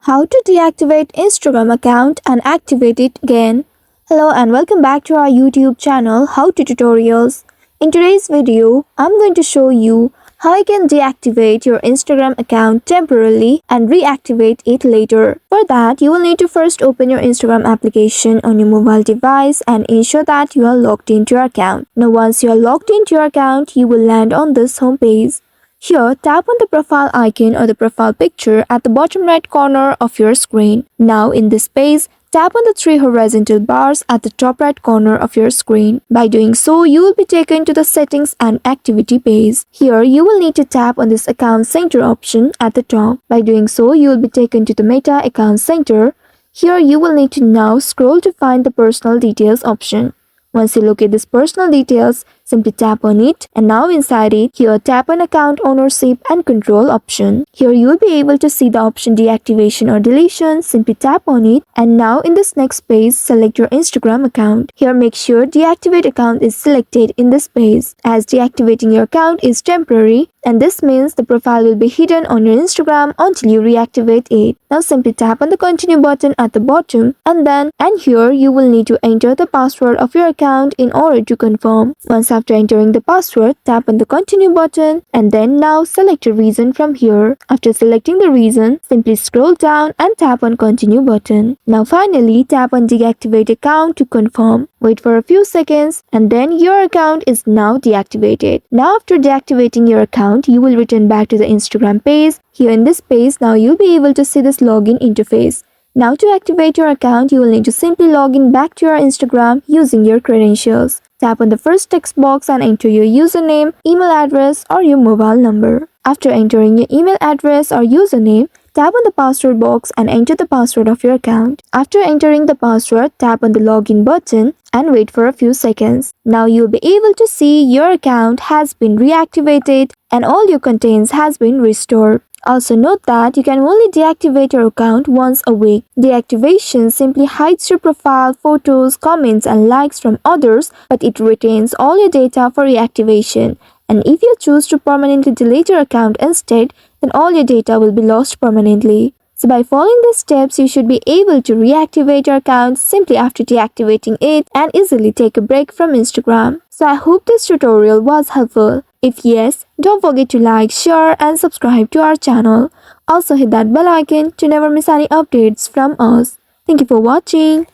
How to deactivate Instagram account and activate it again. Hello and welcome back to our YouTube channel How to Tutorials. In today's video, I'm going to show you how you can deactivate your Instagram account temporarily and reactivate it later. For that, you will need to first open your Instagram application on your mobile device and ensure that you are logged into your account. Now once you are logged into your account, you will land on this home page. Here, tap on the profile icon or the profile picture at the bottom right corner of your screen. Now in this page, tap on the three horizontal bars at the top right corner of your screen. By doing so, you will be taken to the settings and activity page. Here, you will need to tap on this account center option at the top. By doing so, you will be taken to the Meta account center. Here, you will need to now scroll to find the personal details option. Once you locate this personal details, simply tap on it, and now inside it, here tap on account ownership and control option. Here you will be able to see the option deactivation or deletion. Simply tap on it, and now in this next page, select your Instagram account. Here make sure deactivate account is selected in this page, as deactivating your account is temporary, and this means the profile will be hidden on your Instagram until you reactivate it. Now simply tap on the continue button at the bottom, and here you will need to enter the password of your account in order to confirm. Once after entering the password, tap on the continue button, and then now select a reason from here. After selecting the reason, simply scroll down and tap on continue button. Now finally, tap on deactivate account to confirm. Wait for a few seconds, and then your account is now deactivated. Now after deactivating your account, you will return back to the Instagram page. Here in this page, now you'll be able to see this login interface. Now to activate your account, you will need to simply log in back to your Instagram using your credentials. Tap on the first text box and enter your username, email address or your mobile number. After entering your email address or username, tap on the password box and enter the password of your account. After entering the password, tap on the login button and wait for a few seconds. Now you'll be able to see your account has been reactivated and all your contents has been restored. Also note that you can only deactivate your account once a week. Deactivation simply hides your profile, photos, comments and likes from others, but it retains all your data for reactivation. And if you choose to permanently delete your account instead, then all your data will be lost permanently. So by following these steps, you should be able to reactivate your account simply after deactivating it and easily take a break from Instagram. So I hope this tutorial was helpful. If yes, don't forget to like, share and subscribe to our channel. Also hit that bell icon to never miss any updates from us. Thank you for watching.